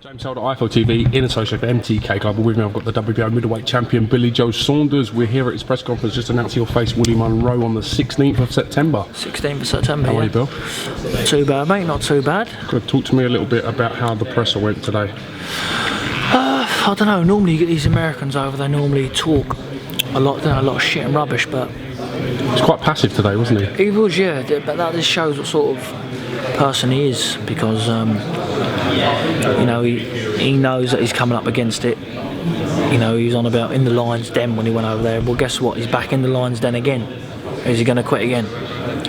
James Holder, IFL TV, in association with MTK Global. With me, I've got the WBO middleweight champion, Billy Joe Saunders. We're here at his press conference just announcing he'll face Willie Monroe on the 16th of September. 16th of September, How are you, Bill? Not too bad, mate, not too bad. Could you talk to me a little bit about how the presser went today? I don't know, normally you get these Americans over, they normally talk a lot of shit and rubbish, but... He's quite passive today, wasn't he? He was, yeah, but that just shows what sort of person he is, because, you know, he knows that he's coming up against it. You know, he was on about in the Lions Den when he went over there. Well, guess what? He's back in the Lions Den again. Is he going to quit again?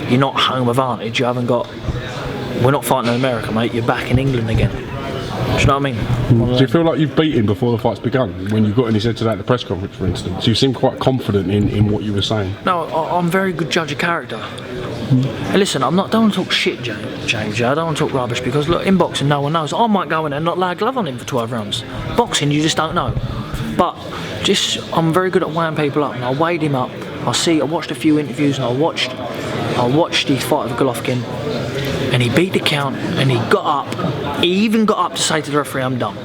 You're not home advantage. You haven't got... We're not fighting in America, mate. You're back in England again. Do you know what I mean? Do you feel like you've beaten before the fight's begun? When you got in his head today at the press conference, for instance, you seem quite confident in what you were saying. No, I'm a very good judge of character. And listen, don't want to talk shit, James. I don't want to talk rubbish, because look, in boxing, no one knows. I might go in there and not lay a glove on him for 12 rounds. Boxing, you just don't know. But I'm very good at weighing people up, and I weighed him up. I watched a few interviews, and I watched his fight with Golovkin, and he beat the count, and he got up. He even got up to say to the referee, "I'm done."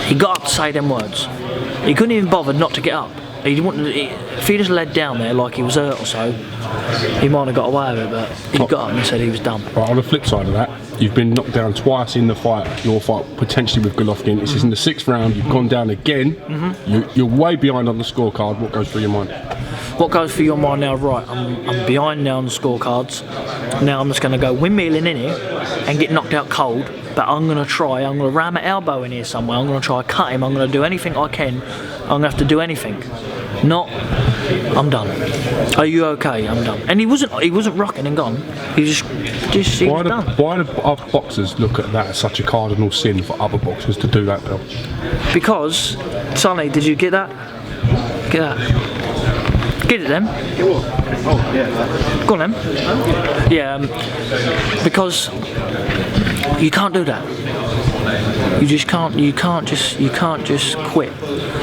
He got up to say them words. He couldn't even bother not to get up. If he just led down there like he was hurt or so, he might have got away with it, but he got up and said he was done. Right, on the flip side of that, you've been knocked down twice in the fight, your fight potentially with Golovkin. This is in the 6th round, you've gone down again. You're way behind on the scorecard. What goes through your mind? What goes through your mind now? Right, I'm behind now on the scorecards. Now I'm just going to go windmilling in here and get knocked out cold, but I'm going to ram an elbow in here somewhere. I'm going to try cut him. I'm going to do anything I can. I'm going to have to do anything. I'm done. Are you okay? I'm done. And he wasn't rocking and gone. He was done. Why do other boxers look at that as such a cardinal sin for other boxers to do that, Bill? Because, Sonny, did you get that? Get that? Get it then? Oh, yeah. Go on then. Yeah, because you can't do that. You can't just quit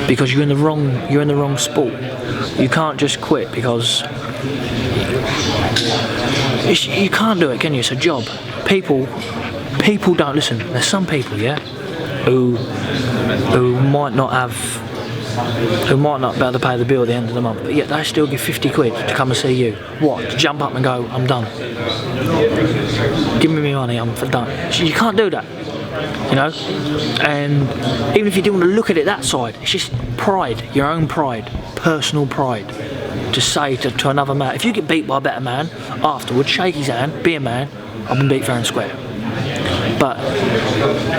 because you're in the wrong sport. You can't just quit because you can't do it, can you? It's a job. People don't listen. There's some people, yeah, who might not be able to pay the bill at the end of the month, but yet they still give 50 quid to come and see you. What? To jump up and go, "I'm done. Give me my money, I'm done." You can't do that, you know. And even if you didn't want to look at it that side, it's just pride, your own pride, personal pride, to say to another man. If you get beat by a better man, afterwards shake his hand, be a man. I've been beat fair and square. But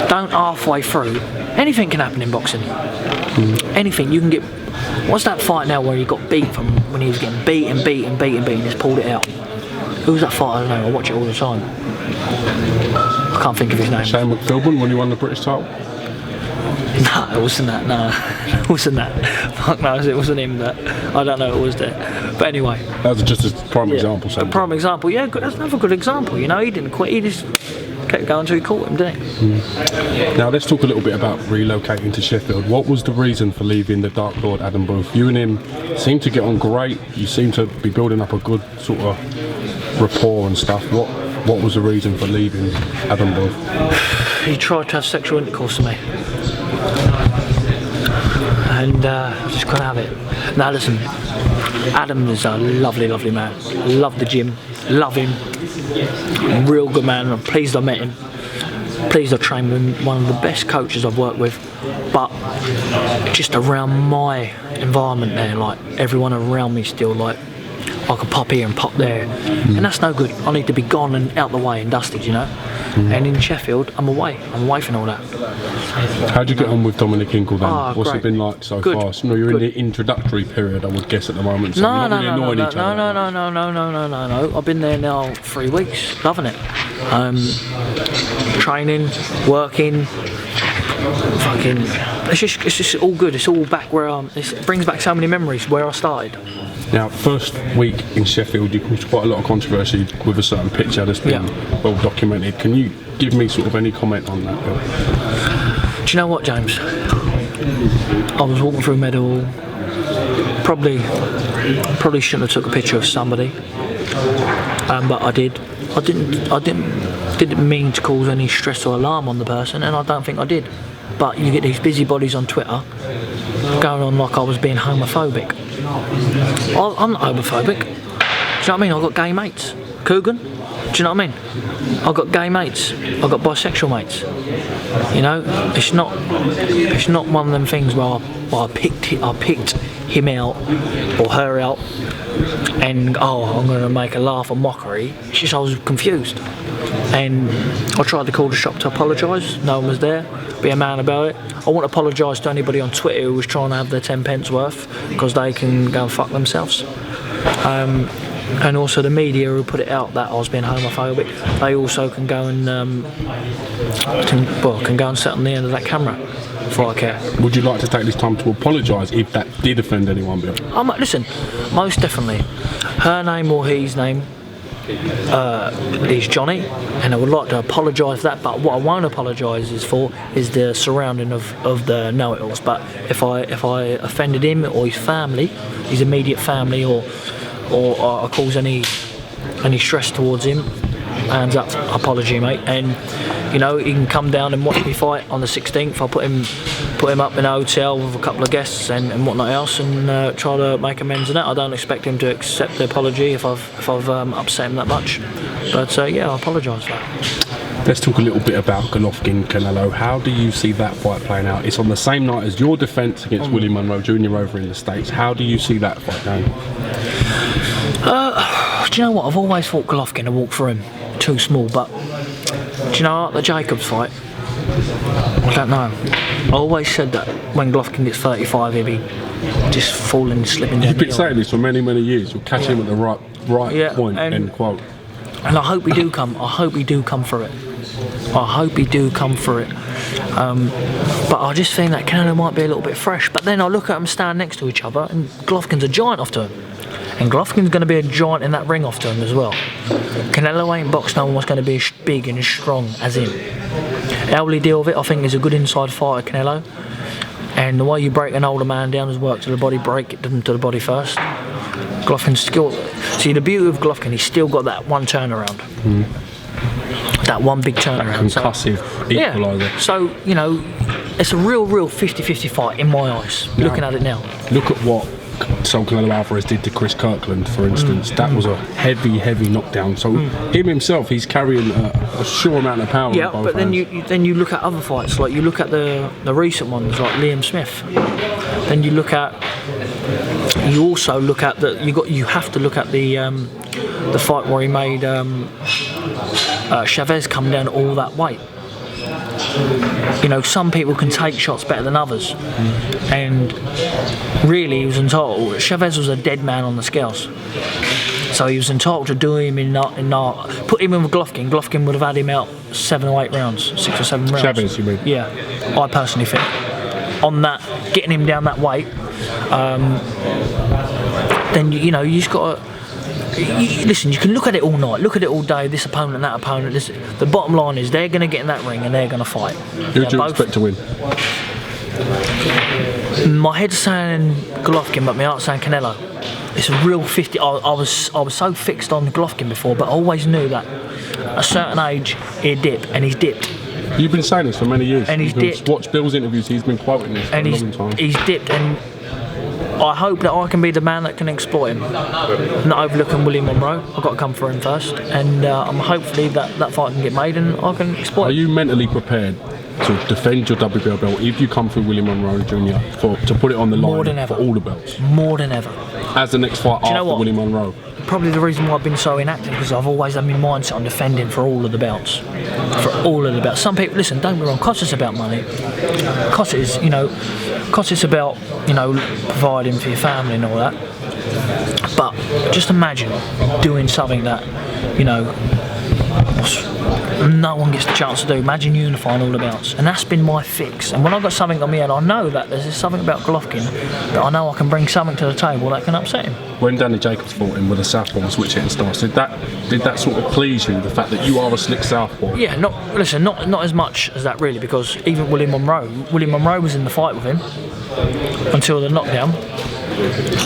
don't halfway through. Anything can happen in boxing. Anything. You can get... What's that fight now where he got beat from when he was getting beat and just pulled it out? Who was that fight? I don't know. I watch it all the time. I can't think of his name. Shane McPhilbin when he won the British title? No, it wasn't that. No, it wasn't that. Fuck no, it wasn't him. That I don't know. It was there. But anyway. That was just a prime example. A prime example. Yeah, that's another good example. You know, he didn't quit. He just kept going until he caught him, didn't he? Now let's talk a little bit about relocating to Sheffield. What was the reason for leaving the Dark Lord Adam Booth? You and him seem to get on great. You seem to be building up a good sort of rapport and stuff. What was the reason for leaving Adam Booth? He tried to have sexual intercourse with me, and I just couldn't have it. Now listen, Adam is a lovely, lovely man. Love the gym, love him. Real good man. I'm pleased I met him. Pleased I trained with him. One of the best coaches I've worked with. But just around my environment there, like everyone around me still, like I could pop here and pop there, and that's no good. I need to be gone and out the way and dusted, you know. And in Sheffield, I'm away from all that. How'd you get on with Dominic Ingle then? What's great. it been like so Good. far? So, you're in the intractory period, I would guess, at the moment. So No. I've been there now 3 weeks, loving it. Training, working, fucking. It's just all good. It's all back where it brings back so many memories where I started. Now, first week in Sheffield, you caused quite a lot of controversy with a certain picture that's been well documented. Can you give me sort of any comment on that, Bill? Do you know what, James? I was walking through Meadowhall. Probably shouldn't have took a picture of somebody. But I didn't mean to cause any stress or alarm on the person, and I don't think I did. But you get these busybodies on Twitter going on like I was being homophobic. I'm not homophobic. Do you know what I mean? I've got gay mates. Coogan? Do you know what I mean? I've got gay mates. I've got bisexual mates. You know, it's not one of them things where I picked him out or her out and I'm going to make a laugh or mockery. It's just I was confused, and I tried to call the shop to apologise. No one was there. Be a man about it. I won't apologise to anybody on Twitter who was trying to have their 10 pence worth, because they can go and fuck themselves. And also the media who put it out that I was being homophobic, they also can go and can go and sit on the end of that camera before I care. Would you like to take this time to apologise if that did offend anyone, Bill? Listen, most definitely. Her name or his name is Johnny, and I would like to apologise for that, but what I won't apologise is the surrounding of the know-it-alls. But if I offended him or his family, his immediate family, or I cause any stress towards him, hands up, apology, mate. And you know, he can come down and watch me fight on the 16th. I'll put him up in a hotel with a couple of guests and whatnot else, and try to make amends in that. I don't expect him to accept the apology if I've upset him that much, but yeah, I apologise for that. Let's talk a little bit about Golovkin-Canelo. How do you see that fight playing out? It's on the same night as your defence against Willie Monroe Jr. over in the States. How do you see that fight going? Do you know what? I've always thought Golovkin to walk for him too small, but do you know what? The Jacobs fight, I don't know. I always said that when Golovkin gets 35, he'll be just falling, slipping down. You've been saying this for many, many years. You'll catch him at the right point. End quote. And I hope he do come. I hope he do come for it. But I just think that Canelo might be a little bit fresh. But then I look at them stand next to each other, and Golovkin's a giant off to him. And Golovkin's going to be a giant in that ring off to him as well. Canelo ain't boxed no one was going to be as big and as strong as him. How will he deal with it? I think he's a good inside fighter, Canelo. And the way you break an older man down is work to the body, break it to the body first. Golovkin's still... See, the beauty of Golovkin, he's still got that one turnaround. That one big turnaround. That concussive equaliser. Yeah. So, you know, it's a real 50-50 fight in my eyes, looking at it now. Look at what Saul Canelo Alvarez did to Chris Kirkland, for instance. That was a heavy knockdown. So him himself, he's carrying a sure amount of power. Yeah, but then you look at other fights, like you look at the recent ones, like Liam Smith. Then you also look at you have to look at the fight where he made Chavez come down all that weight. You know, some people can take shots better than others, and really he was entitled. Chavez was a dead man on the scales, so he was entitled to do him put him in with Golovkin. Golovkin would have had him out 7 or 8 rounds, 6 or 7 rounds. Chavez, you mean? Yeah, I personally think on that, getting him down that weight, then you know you just got to. Listen, you can look at it all night, look at it all day, this opponent, that opponent. The bottom line is they're going to get in that ring and they're going to fight. Who do you expect to win? My head's saying Golovkin, but my heart's saying Canelo. It's a real 50. I was so fixed on Golovkin before, but I always knew that at a certain age he'd dip, and he's dipped. You've been saying this for many years. And he's dipped. Watch Bill's interviews, he's been quoting this for a long time. He's dipped, and I hope that I can be the man that can exploit him. Not overlooking Willie Monroe. I've got to come for him first, and I'm hopefully that fight can get made and I can exploit. Are you mentally prepared to defend your WBO belt if you come through Willie Monroe Jr. to put it on the line for all the belts? More than ever. As the next fight after Willie Monroe? Probably the reason why I've been so inactive, because I've always had my mindset on defending for all of the belts. For all of the belts. Some people, listen, don't get me wrong, cost it's about money. Cost it's about, providing for your family and all that. But just imagine doing something that, no one gets the chance to do. Imagine unifying all the belts, and that's been my fix. And when I've got something on me head, I know that there's something about Golovkin that I know I can bring something to the table that can upset him. When Danny Jacobs fought him with a southpaw switch hitting stance, did that sort of please you? The fact that you are a slick southpaw? Yeah, not as much as that really, because even Willie Monroe was in the fight with him until the knockdown.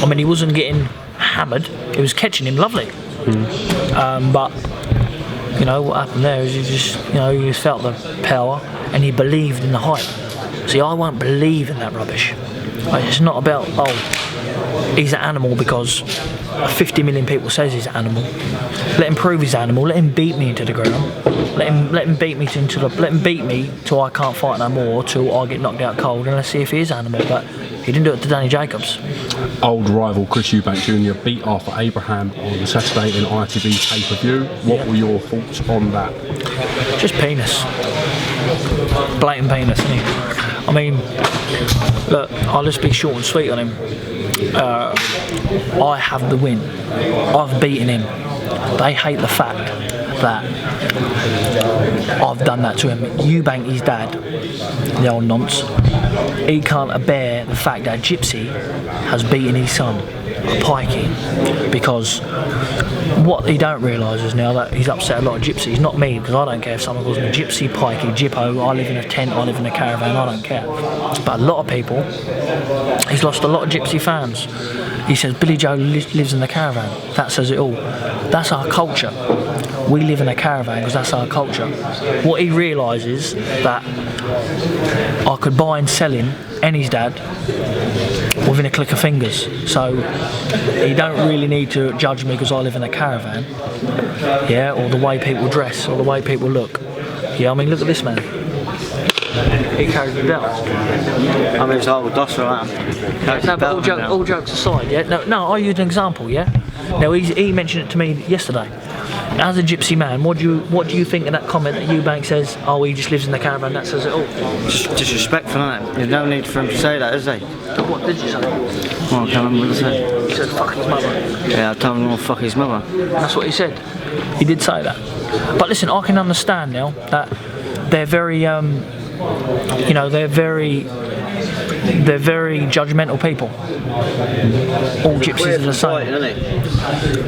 I mean, he wasn't getting hammered; he was catching him lovely. But you know what happened there is he just felt the power and he believed in the hype. See, I won't believe in that rubbish. Like, it's not about he's an animal because 50 million people says he's an animal. Let him prove he's an animal. Let him beat me into the ground. Let him beat me till I can't fight no more, till I get knocked out cold, and let's see if he is an animal. But he didn't do it to Danny Jacobs. Old rival Chris Eubank Jr. beat Arthur Abraham on Saturday in ITV pay-per-view. What were your thoughts on that? Just penis. Blatant penis, isn't he? I mean, look, I'll just be short and sweet on him. I have the win. I've beaten him. They hate the fact that I've done that to him. Eubank, his dad, the old nonce, he can't bear the fact that Gypsy has beaten his son, Pikey, because what he don't realise is now that he's upset a lot of gypsies, not me, because I don't care if someone calls me gypsy, pikey, gyppo, I live in a tent, I live in a caravan, I don't care. But a lot of people, he's lost a lot of gypsy fans. He says Billy Joe lives in the caravan, that says it all. That's our culture. We live in a caravan because that's our culture. What he realises that I could buy and sell him and his dad within a click of fingers. So he don't really need to judge me because I live in a caravan, yeah, or the way people dress, or the way people look. Yeah, I mean, look at this man. He carries the belt. I mean, it's like with Dosser, right? No, but all jokes aside, yeah. No, I used an example, yeah. Now he mentioned it to me yesterday. As a gypsy man, what do you think of that comment that Eubank says? Oh, he just lives in the caravan. That says it all. Just disrespectful, isn't it? There's no need for him to say that, is there? What did you say? Well, I can't remember what I said. He said fuck his mother. Yeah, I told him to fuck his mother. That's what he said. He did say that. But listen, I can understand now that they're very, they're very judgmental people. All gypsies are the same.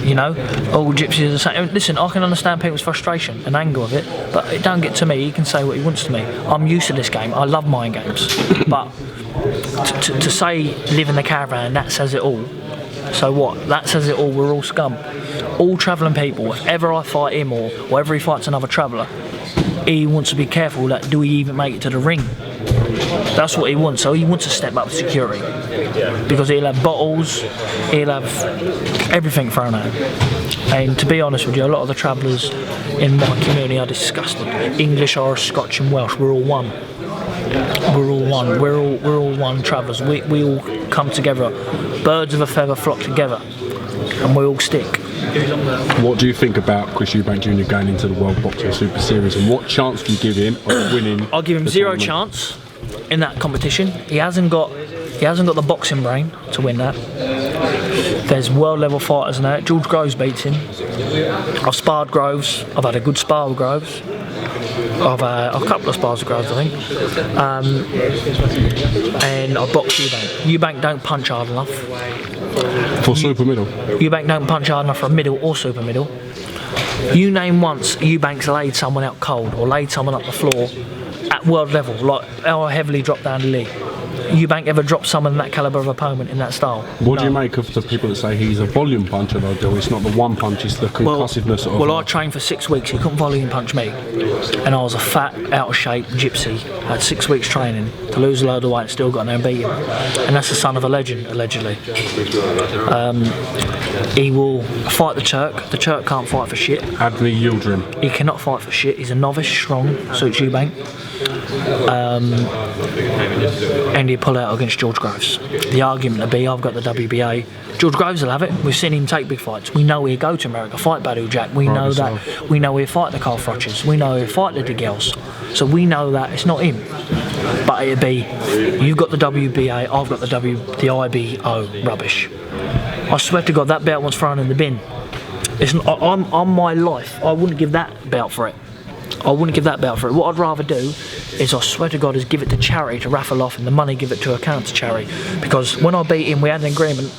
You know, all gypsies are the same. Listen, I can understand people's frustration and anger of it, but it don't get to me. He can say what he wants to me. I'm used to this game. I love mind games. But to say live in the caravan, that says it all. So what? That says it all. We're all scum. All travelling people. If ever I fight him or wherever he fights another traveller, he wants to be careful that do he even make it to the ring. That's what he wants. So he wants to step up security because he'll have bottles, he'll have everything thrown at him. And to be honest with you, a lot of the travellers in my community are disgusted. English, Irish, Scotch and Welsh, we're all one. We're all one. We're all one travellers. We all come together. Birds of a feather flock together, and we all stick. What do you think about Chris Eubank Jr. going into the World Boxing Super Series, and what chance do you give him of winning? I'll give him zero chance in that competition. He hasn't got the boxing brain to win that. There's world level fighters in that. George Groves beats him. I've sparred Groves. I've had a good spar with Groves. I've had a couple of spars with Groves, I think. And I boxed Eubank. Eubank don't punch hard enough. For super middle? Eubank don't punch hard enough for a middle or super middle. You name once Eubank's laid someone out cold or laid someone up the floor at world level, like how I heavily dropped down the league. Eubank ever dropped someone that calibre of opponent in that style? What do you make of the people that say he's a volume puncher though? It's not the one punch, it's the concussiveness of... Well, I trained for 6 weeks, he couldn't volume punch me. And I was a fat, out of shape gypsy. I had 6 weeks training to lose a load of weight and still got there and beat him. And that's the son of a legend, allegedly. He will fight the Turk. The Turk can't fight for shit. Adney Yildirim. He cannot fight for shit. He's a novice, strong, suits Eubank. And he'll pull out against George Groves. The argument will be, I've got the WBA. George Groves will have it. We've seen him take big fights. We know he'll go to America, fight Badou Jack. We know that. We know he'll fight the Carl Frotches. We know he'll fight the DeGels. So we know that it's not him. But it'll be, you've got the WBA, I've got the IBO rubbish. I swear to God, that belt was thrown in the bin. It's on my life, I wouldn't give that belt for it. I wouldn't give that belt for it. What I'd rather do is, I swear to God, is give it to charity to raffle off and the money give it to a cancer charity. Because when I beat him, we had an agreement.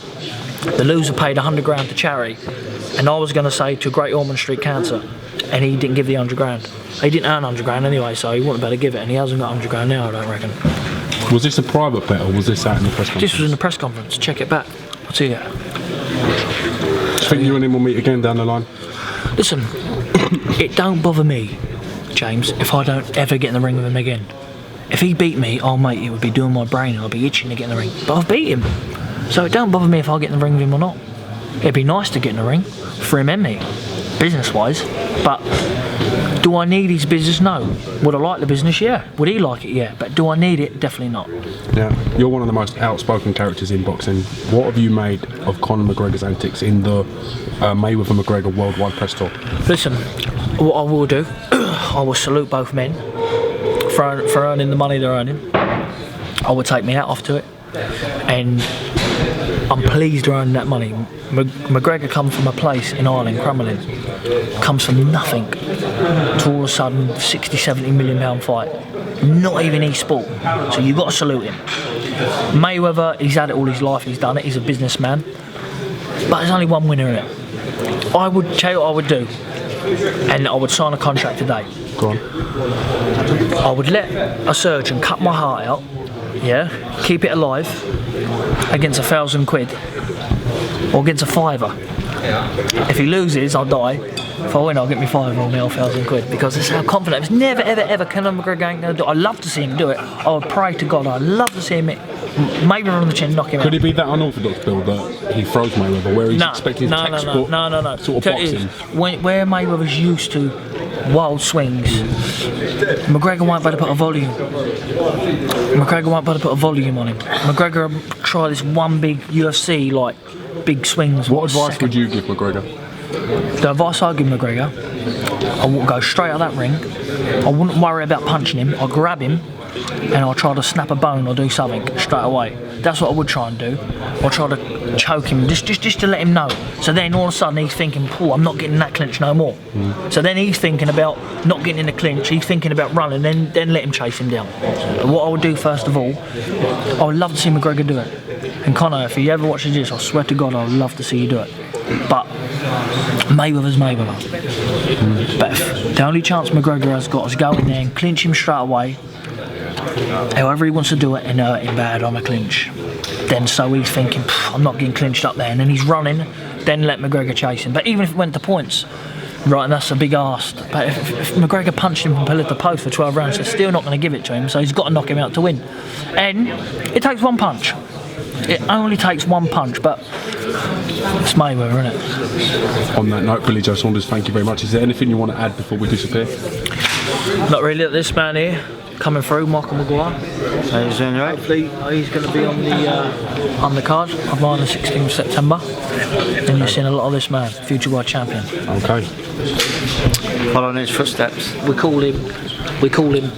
The loser paid 100 grand to charity, and I was going to say to Great Ormond Street Cancer, and he didn't give the 100 grand. He didn't earn 100 grand anyway, so he wouldn't better give it, and he hasn't got 100 grand now, I don't reckon. Was this a private bet or was this out in the press conference? This was in the press conference. Check it back. I'll tell you that. think you and him will meet again down the line? Listen, it don't bother me, James, if I don't ever get in the ring with him again. If he beat me, oh mate, it would be doing my brain and I'd be itching to get in the ring. But I've beat him. So it don't bother me if I get in the ring with him or not. It'd be nice to get in the ring for him and me, business-wise. But do I need his business? No. Would I like the business? Yeah. Would he like it? Yeah. But do I need it? Definitely not. Yeah, you're one of the most outspoken characters in boxing. What have you made of Conor McGregor's antics in the Mayweather-McGregor Worldwide Press Tour? Listen, what I will do, I will salute both men for earning the money they're earning. I would take my hat off to it, and I'm pleased they're earning that money. McGregor comes from a place in Ireland, Crumlin, comes from nothing to all of a sudden 60-70 million pound fight. Not even e-sport, so you've got to salute him. Mayweather, he's had it all his life, he's done it, he's a businessman, but there's only one winner in it. I would tell you what I would do, and I would sign a contract today. Go on. I would let a surgeon cut my heart out, yeah, keep it alive against £1,000 or against a fiver. If he loses, I'll die. If I win, I'll get me £5 or £1,000 because that's how confident. It's never, ever Conor McGregor ain't gonna do it. I'd love to see him do it. I would pray to God. I'd love to see him maybe on the chin, knock him out. Could it be that unorthodox, Bill, that he throws Mayweather, where he's expecting textbook sort of boxing? Where Mayweather's used to wild swings, McGregor won't be able to put a volume. On him. McGregor try this one big UFC like big swings. What advice would you give McGregor? The advice I'd give McGregor, I wouldn't go straight out that ring. I wouldn't worry about punching him. I'll grab him and I'll try to snap a bone or do something straight away. That's what I would try and do. I'll try to choke him just to let him know. So then all of a sudden he's thinking, "Oh, I'm not getting in that clinch no more." So then he's thinking about not getting in the clinch. He's thinking about running. Then let him chase him down. What I would do first of all, I would love to see McGregor do it. And Conor, if he ever watches this, I swear to God, I'd love to see you do it. But Mayweather's Mayweather. But if the only chance McGregor has got is go in there and clinch him straight away, however he wants to do it, and hurt him bad on a clinch. Then so he's thinking, I'm not getting clinched up there, and then he's running, then let McGregor chase him. But even if it went to points, right, and that's a big ask. But if McGregor punched him from pillar to post for 12 rounds, they're still not going to give it to him, so he's got to knock him out to win. And it takes one punch. It only takes one punch, but it's Mayweather, isn't it? On that note, Billy Joe Saunders, thank you very much. Is there anything you want to add before we disappear? Not really. This man here, coming through, Michael Maguire. How you doing, right? Hopefully he's going to be on the card of mine on the 16th of September. And you've seen a lot of this man, future world champion. Okay. Following his footsteps. We call him